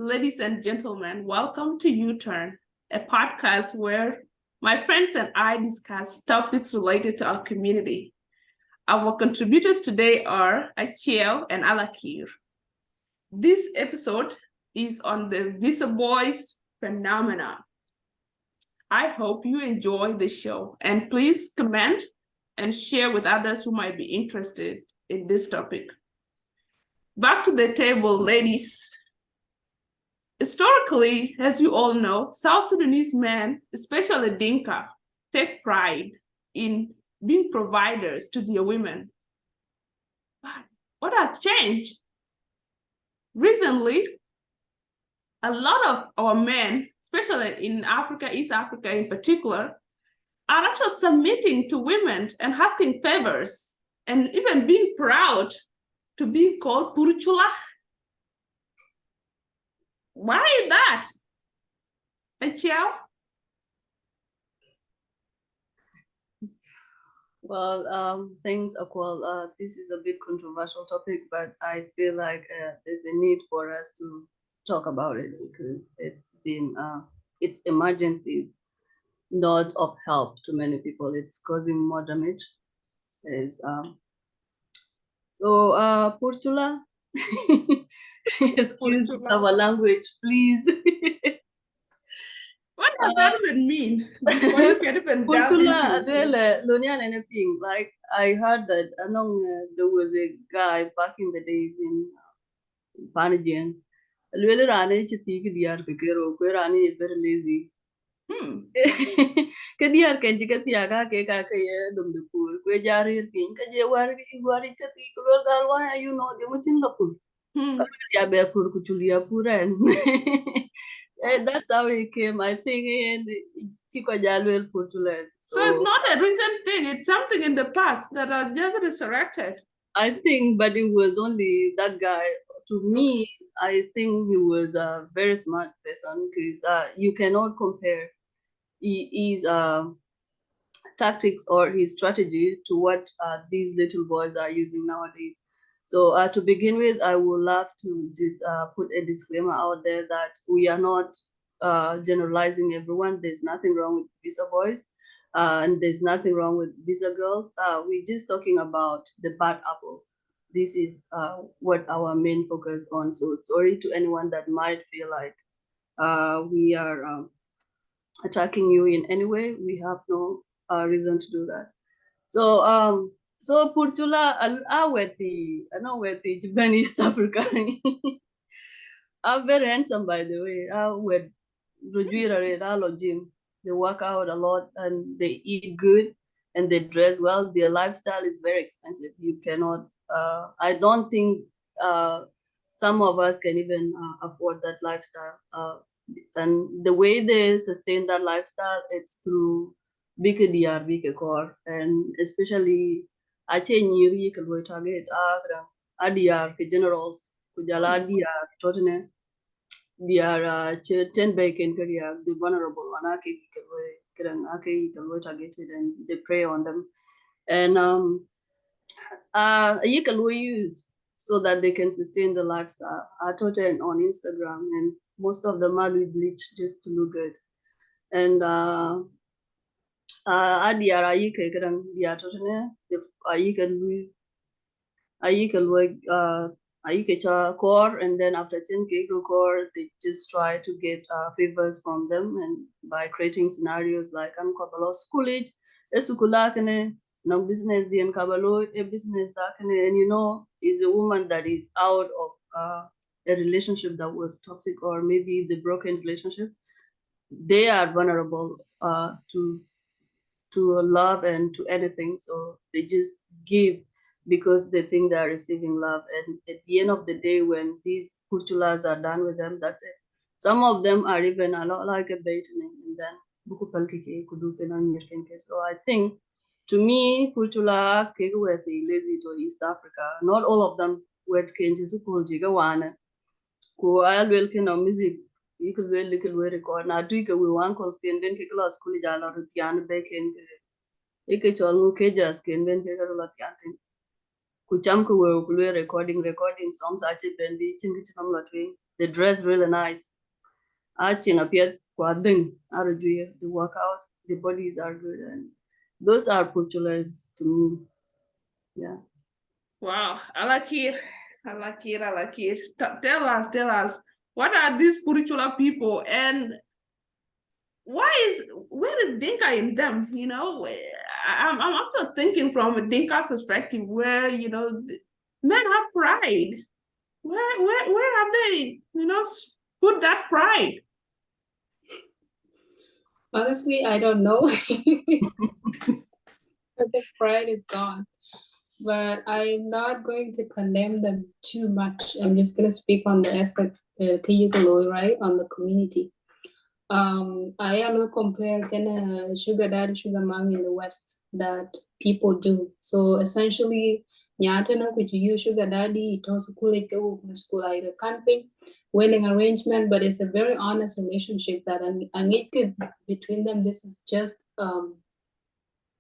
ladies and gentlemen. Welcome to U-Turn, a podcast where my friends and I discuss topics related to our community. Our contributors today are Achiel and Alakir. This episode is on the Visaboyism phenomena. I hope you enjoy the show, and please comment and share with others who might be interested in this topic. Back to the table, ladies. Historically, as you all know, South Sudanese men, especially Dinka, take pride in being providers to their women. But what has changed? Recently, a lot of our men, especially in Africa, East Africa in particular, are actually submitting to women and asking favors and even being proud to be called Purchula. Why is that? Achiel? Well, thanks, Akwal. This is a bit controversial topic, but I feel like there's a need for us to talk about it because it's been its emergencies not of help to many people. It's causing more damage. Purchula, excuse our language, please. What does that even mean? Before you can even delve into anything. Like I heard that there was a guy back in the days in Panajian. Really ran it to take the Arkero, where Rani is very lazy. Kadiar can take a tiaga cake, dum the pool, where Jari think, you are why you know the mutin the pool. That's how it came. I think So it's not a recent thing, it's something in the past that has just resurrected. I think, but it was only that guy. To me, I think he was a very smart person because you cannot compare his tactics or his strategy to what these little boys are using nowadays. So to begin with, I would love to just put a disclaimer out there that we are not generalizing everyone. There's nothing wrong with Visa boys, and there's nothing wrong with Visa girls. We're just talking about the bad apples. This is what our main focus on. So sorry to anyone that might feel like we are attacking you in any way. We have no reason to do that. So Purchula, I know where the Japan East Africa. I'm very handsome, by the way. With Gym. They work out a lot and they eat good and they dress well. Their lifestyle is very expensive. You cannot. I don't think some of us can even afford that lifestyle. And the way they sustain that lifestyle, it's through big DR, big core, and especially I think you can target ADR generals, Kujala DR, Tottenham. They are 10 bacon career, the vulnerable one, targeted and they prey on them. And you can use so that they can sustain the lifestyle. I taught it on Instagram and most of them are with bleach just to look good. And you can work core, and then after 10K core, they just try to get favors from them and by creating scenarios like I'm kabalo schoolage, no business the kabalo a business that and is a woman that is out of a relationship that was toxic or maybe the broken relationship. They are vulnerable to love and to anything, so they just give because they think they are receiving love. And at the end of the day, when these Purchulas are done with them, that's it. Some of them are even a lot like a bait, and then so I think, to me, Purchula were lazy to East Africa. Not all of them were Kenji Sukul Jigawana. Ko I will music. You could well little way record. Now do you we one call skin then kick a school jala or Tiana Bacon. Ike cholu kejas can then take a lot Kuchamku were recording songs. I said, Ben, we think it's not way. They dress really nice. Acting appeared they work out, the bodies are good, and those are Purchulas to me. Yeah. Wow, I like it. I like it. I like it. Tell us, what are these Purchula people, and where is Dinka in them? You know, I'm also thinking from a Dinka's perspective, where men have pride. Where have they? Put that pride. Honestly, I don't know. But the pride is gone. But I'm not going to condemn them too much. I'm just going to speak on the effort, right, on the community. I am compare kind sugar daddy, sugar mommy in the West that people do. So essentially, nyata no could you sugar daddy, it also cool like school like camping, wedding arrangement, but it's a very honest relationship that I need between them. This is just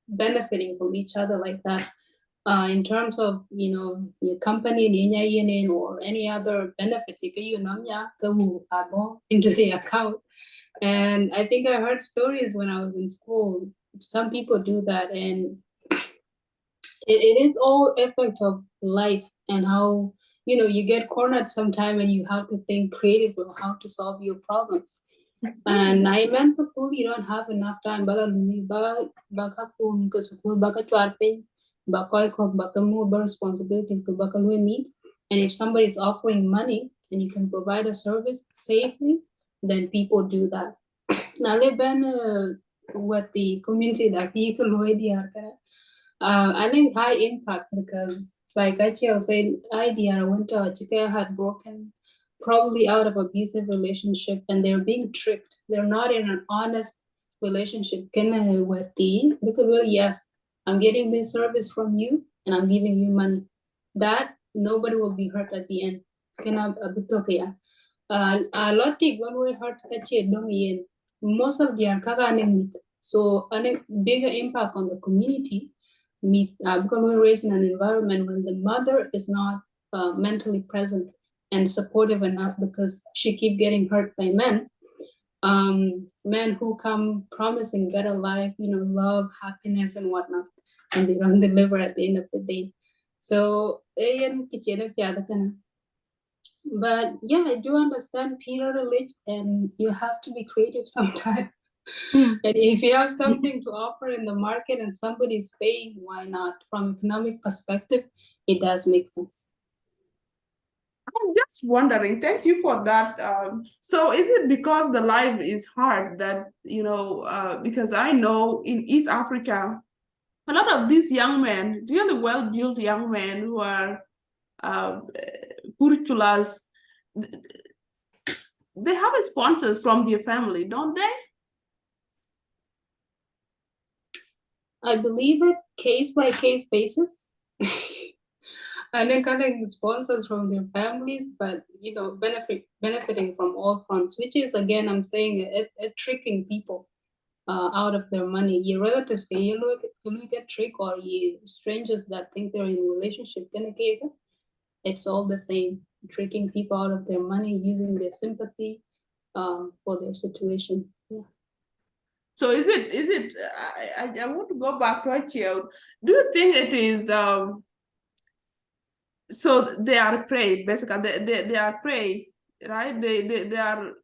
benefiting from each other like that. In terms of your company or any other benefits, you can into the account. And I think I heard stories when I was in school. Some people do that, and it is all effect of life and how you get cornered sometime and you have to think creatively on how to solve your problems. And I meant school, you don't have enough time. Baka lumi baka kun ke school baka chwarping baka kok baka more responsibility to baka lui meet. And if somebody is offering money and you can provide a service safely, then people do that. Now live what the community that people I think high impact because like Achia was saying, idea went to Chika had broken probably out of abusive relationship and they're being tricked. They're not in an honest relationship. With the because well, yes, I'm getting this service from you and I'm giving you money. That nobody will be hurt at the end. A lot of when we hurt most of the are so a bigger impact on the community because we're raised in an environment when the mother is not mentally present and supportive enough because she keep getting hurt by men who come promising better life, love, happiness, and whatnot, and they don't deliver at the end of the day. So, but yeah, I do understand Peter religion, and you have to be creative sometimes. And if you have something to offer in the market and somebody's paying, why not? From economic perspective, it does make sense. I'm just wondering, thank you for that. So is it because the life is hard that, because I know in East Africa, a lot of these young men, really well-built young men who are Purchulas, they have sponsors from their family, don't they? I believe it case by case basis. And then getting sponsors from their families, but benefiting from all fronts, which is again, I'm saying it tricking people out of their money. Your relatives you look at trick or you strangers that think they're in a relationship it's all the same, tricking people out of their money, using their sympathy for their situation. Yeah. So is it I want to go back to Achille. Do you think it is so they are prey, basically they are prey, right? They are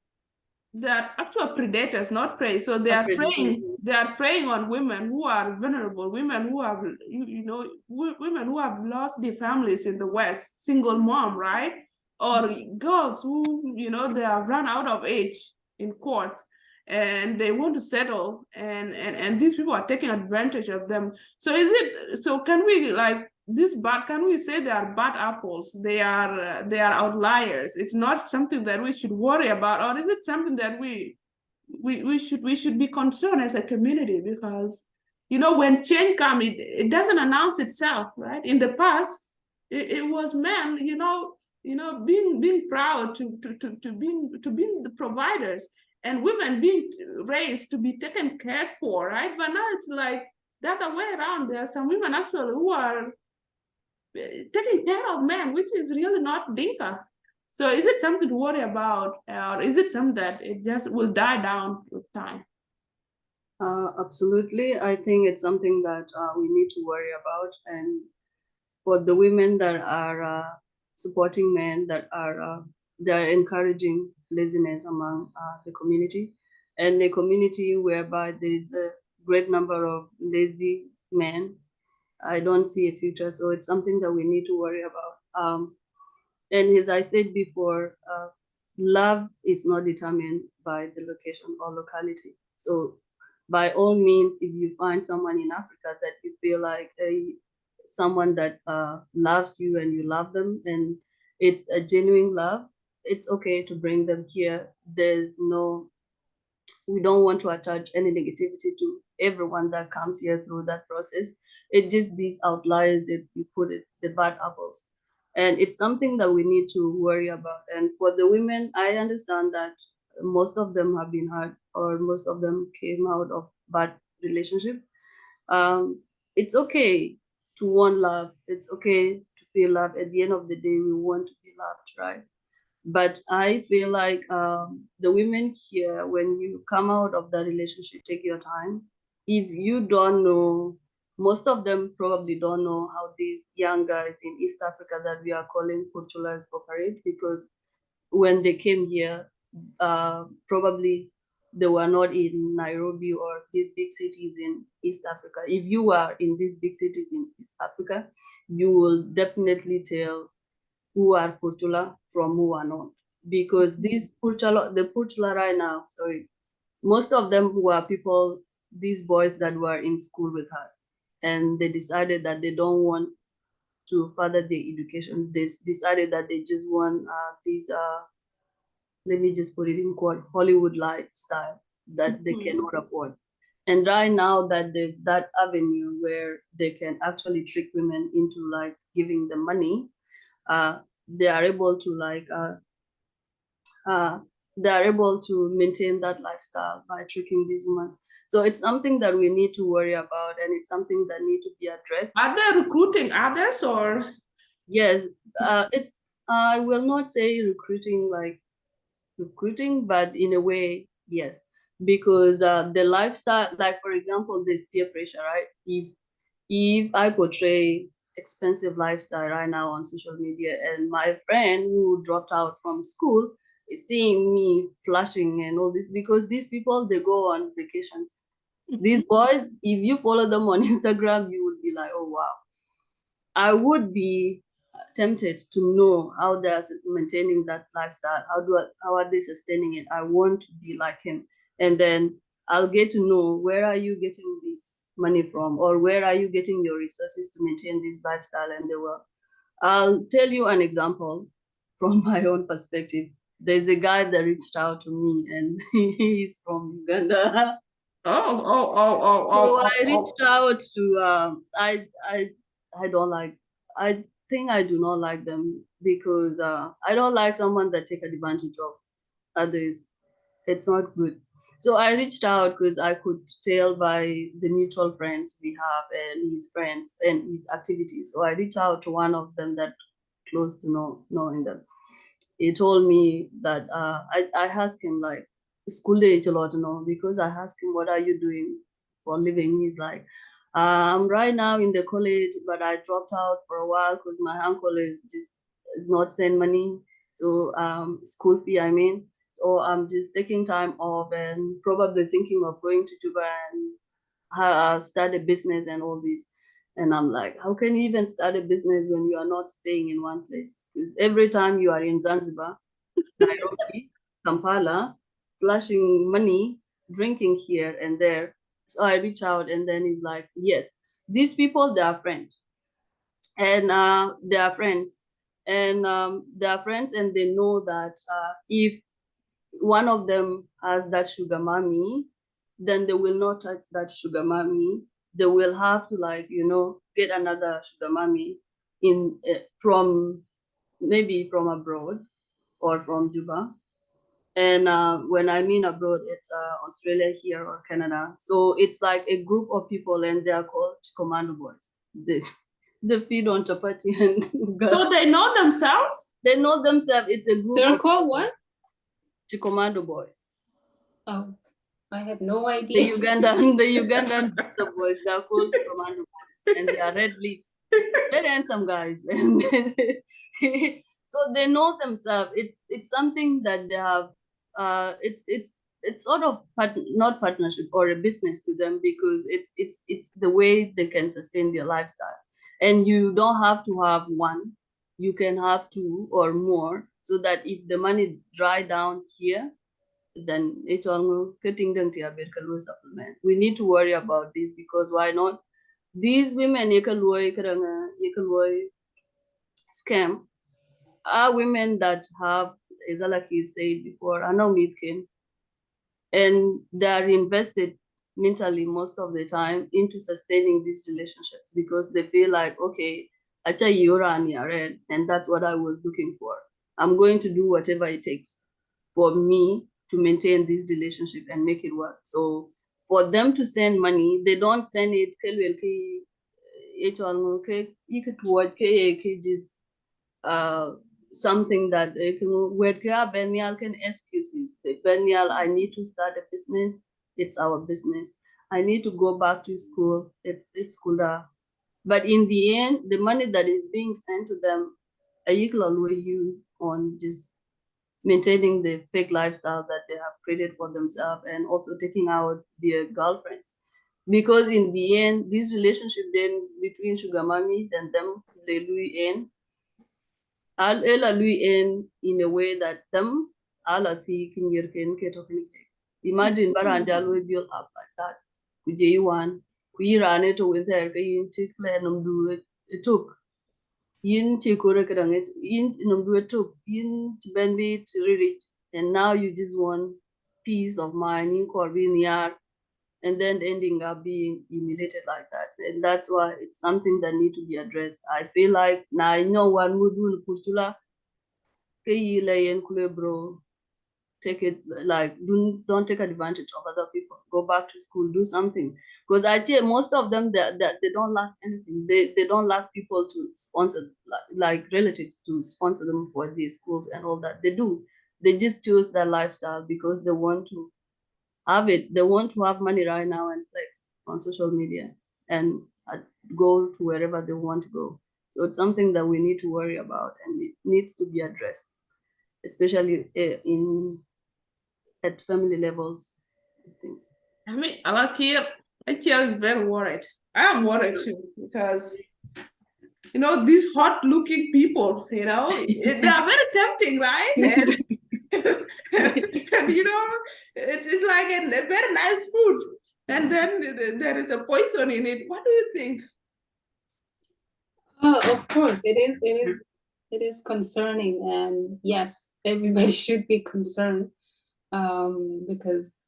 actual predators, not prey. So they are preying on women who are vulnerable, women who have women who have lost their families in the West, single mom, right? Or girls who they have run out of age in court and they want to settle, and these people are taking advantage of them. So can we can we say they are bad apples? They are outliers. It's not something that we should worry about, or is it something that we should be concerned as a community? Because when change comes, it doesn't announce itself, right? In the past, it was men, being proud to being the providers, and women being raised to be taken care for, right? But now it's like the other way around. There are some women actually who are taking care of men, which is really not Dinka. So is it something to worry about, or is it something that it just will die down with time? Absolutely. I think it's something that we need to worry about. And for the women that are supporting men, that are they're encouraging laziness among the community, and the community whereby there is a great number of lazy men, I don't see a future. So it's something that we need to worry about. And as I said before, love is not determined by the location or locality. So by all means, if you find someone in Africa that you feel like someone that loves you and you love them and it's a genuine love, it's okay to bring them here. We don't want to attach any negativity to everyone that comes here through that process. It just these outliers that you put it, the bad apples. And it's something that we need to worry about. And for the women, I understand that most of them have been hurt or most of them came out of bad relationships. It's okay to want love. It's okay to feel love. At the end of the day, we want to be loved, right? But I feel like the women here, when you come out of the relationship, take your time. If you don't know, most of them probably don't know how these young guys in East Africa that we are calling Purchulas operate, because when they came here, probably they were not in Nairobi or these big cities in East Africa. If you are in these big cities in East Africa, you will definitely tell who are Purchula from who are not. Because these the Purchula right now, sorry, most of them were people, these boys that were in school with us. And they decided that they don't want to further their education. They decided that they just want let me just put it in quote, Hollywood lifestyle that they cannot afford. And right now that there's that avenue where they can actually trick women into like giving them money, they are able to they are able to maintain that lifestyle by tricking these women. So it's something that we need to worry about, and it's something that need to be addressed. Are they recruiting others, or? Yes, it's I will not say recruiting, but in a way, yes, because the lifestyle, like for example, this peer pressure, right? If I portray expensive lifestyle right now on social media, and my friend who dropped out from school is seeing me flashing and all this, because these people, they go on vacations. These boys, if you follow them on Instagram, you would be like, oh wow. I would be tempted to know how they're maintaining that lifestyle. How are they sustaining it? I want to be like him, and then I'll get to know, where are you getting this money from, or where are you getting your resources to maintain this lifestyle and the work. I'll tell you an example from my own perspective. There's a guy that reached out to me, and he's from Uganda. So I reached out to I don't like I think I do not like them, because I don't like someone that take advantage of others. It's not good. So I reached out because I could tell by the mutual friends we have and his friends and his activities. So I reached out to one of them that close to knowing them. He told me that I asked him like, school day a lot, because I asked him, what are you doing for a living? He's like, I'm right now in the college, but I dropped out for a while because my uncle is not send money. So school fee, I mean. So I'm just taking time off and probably thinking of going to Juba and start a business and all this. And I'm like, how can you even start a business when you are not staying in one place? Because every time you are in Zanzibar, Nairobi, Kampala, flashing money, drinking here and there. So I reach out, and then he's like, yes, these people, they are friends. And they are friends. And they are friends, and they know that if one of them has that sugar mommy, then they will not touch that sugar mommy. They will have to get another sugar mommy from maybe from abroad or from Juba. And when I mean abroad, it's Australia here or Canada. So it's like a group of people, and they are called commando boys. They feed on chapati and so they know themselves? They know themselves. It's a group They're of called what? Chikomando boys. Oh, I had no The idea. Ugandan Visa boys. They're called Chikomando boys, and they are red leaves. Very handsome guys. So they know themselves. It's something that they have. It's sort of not partnership or a business to them, because it's the way they can sustain their lifestyle. And you don't have to have one. You can have two or more, so that if the money dry down here, then it's all getting them to a better supplement. We need to worry about this, because why not? These women you can scam are women that have, as Alaki said before, are no midkin, and they are invested mentally most of the time into sustaining these relationships, because they feel like, okay, acha yura and that's what I was looking for. I'm going to do whatever it takes for me to maintain this relationship and make it work. So for them to send money, they don't send it just something that where Benial can excuses. Benial, I need to start a business, it's our business. I need to go back to school, it's school. But in the end, the money that is being sent to them, a will use on just maintaining the fake lifestyle that they have created for themselves, and also taking out their girlfriends. Because in the end, this relationship then between sugar mummies and them, they end. I'll in a way that them all are thinking you can get of anything. Imagine Baranda will build up like that. Could you one? Could you run it with her? You take and do it. It took. Yin chikura kadang it yin do it took. Yin benbit read, and now you just want peace of mind in Corbin yard, and then ending up being humiliated like that. And that's why it's something that need to be addressed. I feel like now I know one would do Purchula bro, take it like don't take advantage of other people. Go back to school, do something. Because I tell most of them that they don't lack anything. They don't lack people to sponsor, like relatives to sponsor them for their schools and all that. They do. They just choose that lifestyle because they want to have it. They want to have money right now and flex on social media and go to wherever they want to go. So it's something that we need to worry about, and it needs to be addressed, especially at family levels, I think. I mean, Alakir is very worried. I am worried too, because these hot looking people, they are very tempting, right? And, it's like a very nice food. And then there is a poison in it. What do you think? Of course, it is concerning, and yes, everybody should be concerned, because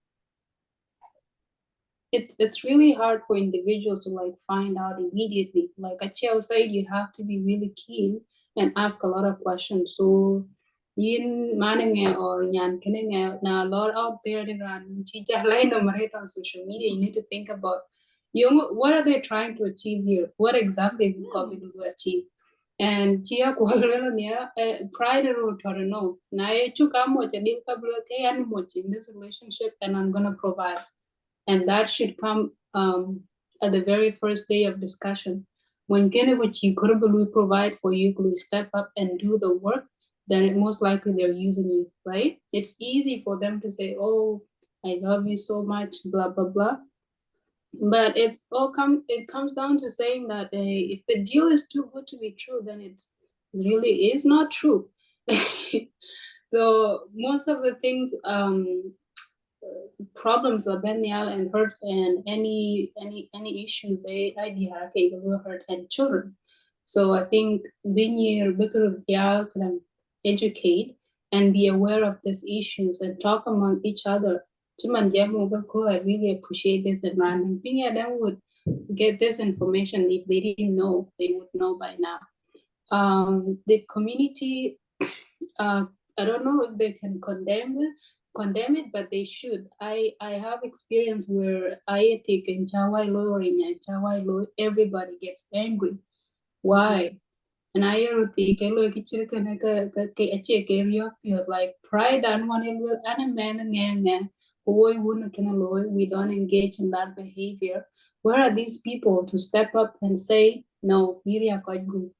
it's really hard for individuals to like find out immediately. Like Achel said, you have to be really keen and ask a lot of questions. So yin manning or nyan kining na a lot out there on social media. You need to think about what are they trying to achieve here? What exactly will we achieve? And chia pride or no. Na in this relationship, and I'm gonna provide. And that should come at the very first day of discussion. When Kenewich provide for you, you step up and do the work, then most likely they're using you, right? It's easy for them to say, oh, I love you so much, blah, blah, blah. But it comes down to saying that if the deal is too good to be true, then it really is not true. So most of the things problems of Benial and hurt and any issues hurt and children. So I think being here can educate and be aware of these issues and talk among each other. I really appreciate this environment. Being here then would get this information. If they didn't know, they would know by now. The community, I don't know if they can condemn it, but they should. I have experience where I take in Chawai Lo or in Chawai Lo, everybody gets angry. Why? And I hear the like pride and one and man we don't engage in that behavior. Where are these people to step up and say, no, we are quite good?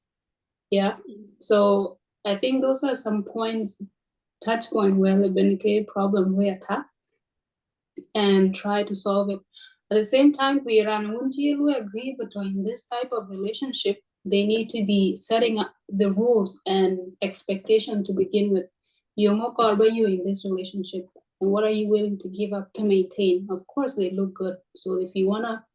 Yeah. So I think those are some points, touch point where the benefit problem we attack and try to solve it. At the same time, we agree between this type of relationship, they need to be setting up the rules and expectation to begin with. You in this relationship, and what are you willing to give up to maintain? Of course, they look good. So if you wanna,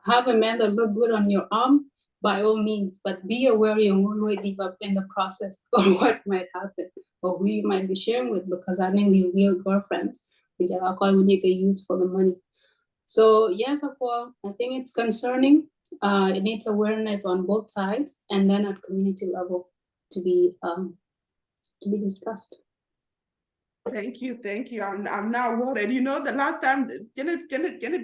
have a man that look good on your arm, by all means, but be aware you won't give up in the process or what might happen or who you might be sharing with, because I think the real girlfriends, we get alcohol when you can use for the money. So yes, Aqua, I think it's concerning. It needs awareness on both sides and then at community level to be discussed. Thank you. I'm now worried. You know, the last time can it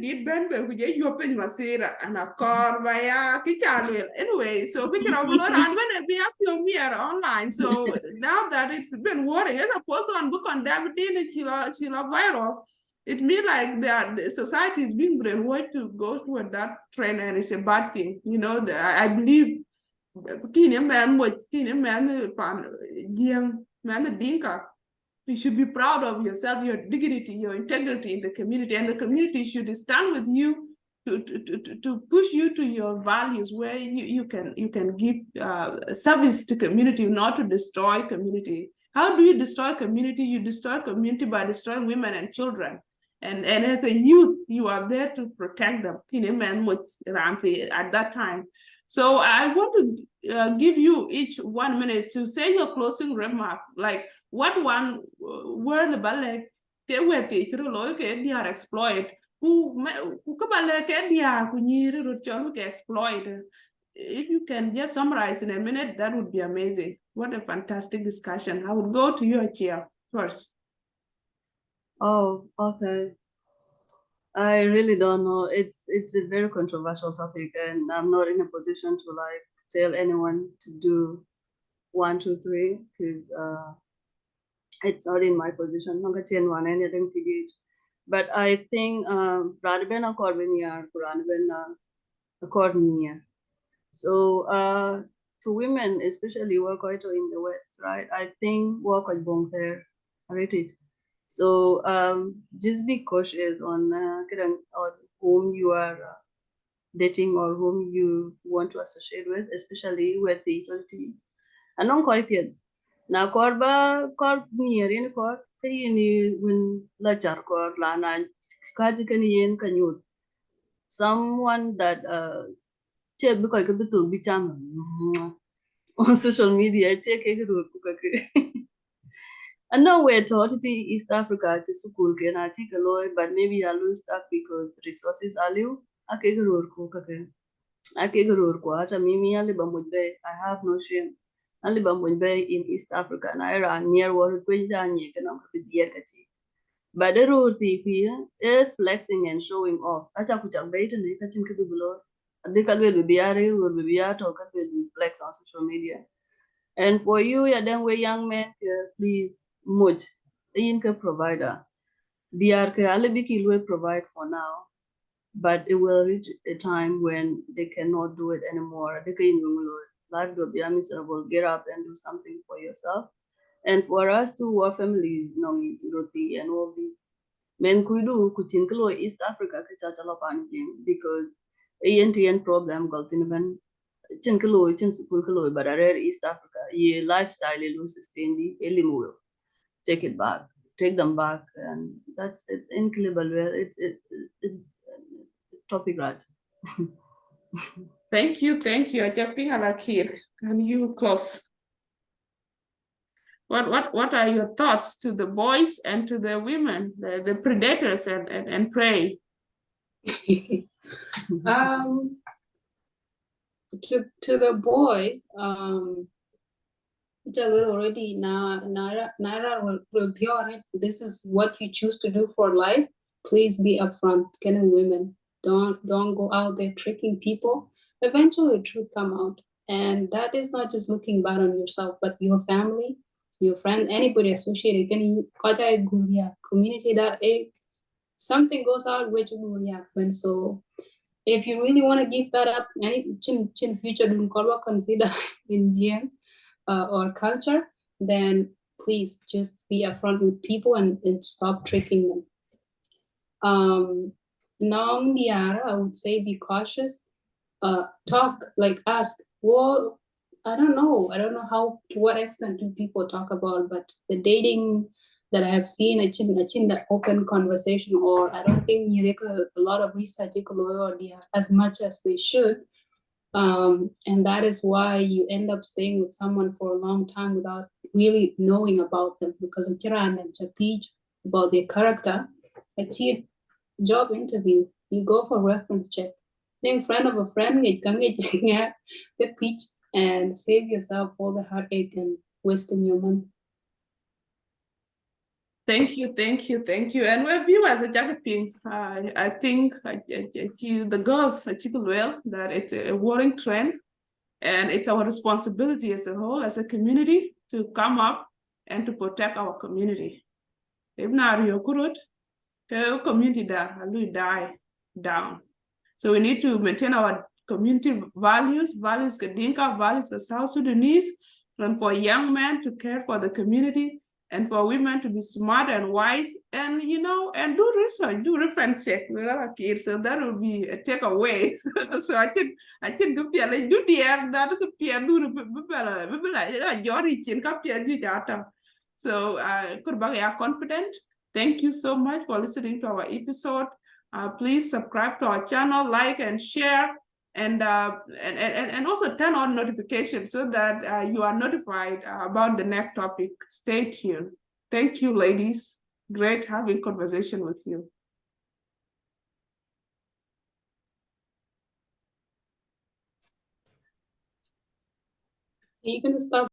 did Ben we get you open Masira and a car via Kichalwell. Anyway, so we can upload and when we have your mirror online. So now that it's been worrying, as a post on book on David and she viral. It means like the society is being brainwashed to go toward that trend, and it's a bad thing. You know, I believe man Dinka, you should be proud of yourself, your dignity, your integrity in the community, and the community should stand with you to push you to your values, where you can give service to community, not to destroy community. How do you destroy community? You destroy community by destroying women and children. And as a youth, you are there to protect them at that time. So I want to give you each 1 minute to say your closing remark, like what one word about like they are exploit who exploit. If you can just summarize in a minute, that would be amazing. What a fantastic discussion. I would go to your chair first. Oh, okay. I really don't know. It's a very controversial topic, and I'm not in a position to like tell anyone to do 1, 2, 3 because it's not in my position. But I think rather than a Corvinier, rather than a Cornier. So to women, especially work in the West, right? I think work at Bong there, right? So just be cautious on whom you are dating or whom you want to associate with, especially with the authority. Anong koi piet. Na korba kor nier in kor kayini win la char kor la na kaji kan yen kanyut. Someone that check because could be to be cham on social media check it I know we're taught to East Africa to school can I take a lawyer, but maybe I lose stuck because resources are low. I can Mimi I have no shame. In East Africa and I ran near water but the road here is flexing and showing off. Achakuchak bait and catching to below. They can be will be or can flex on social media. And for you, then we young men, please much the provider. The Alibiki will provide for now, but it will reach a time when they cannot do it anymore. They can life will be miserable. Get up and do something for yourself. And for us to our families, roti and all these men kudu kuchinkalo East Africa because ANTN problem golfin chinkalo chinsukulkalo but a East Africa ye lifestyle will sustain the elimu take it back, take them back, and that's it incredible. Well, it's topic right. Thank you. Can you close? What are your thoughts to the boys and to the women, the predators and prey? To the boys, already Naira will be already. This is what you choose to do for life. Please be upfront. Women, don't go out there tricking people. Eventually, truth come out, And that is not just looking bad on yourself, but your family, your friend, anybody associated. Can you community that something goes out which will happen. So if you really want to give that up, any chin future consider in GM or culture, then please just be upfront with people and stop tricking them. I would say be cautious. Talk, like ask, well, I don't know how, to what extent do people talk about, but the dating that I have seen, I chin that open conversation, or I don't think you make a lot of research or as much as they should. And that is why you end up staying with someone for a long time without really knowing about them, because of teach about their character. I cheat job interview, you go for reference check. Then friend of a friend, the pitch and save yourself all the heartache and wasting your money. Thank you. And we're viewers at Jacopin. I think the girls at Chikulwell that it's a worrying trend, and it's our responsibility as a whole, as a community, to come up and to protect our community. If not, you're good, the community that will die down. So we need to maintain our community values the Dinka, values the South Sudanese, and for young men to care for the community, and for women to be smart and wise, and and do research, do reference check with our kids. So that will be a takeaway. So I can go like do DM that to peer do so are confident. Thank you so much for listening to our episode. Please subscribe to our channel, like and share, and also turn on notifications so that you are notified about the next topic. Stay tuned. Thank you, ladies. Great having conversation with you. Are you gonna stop?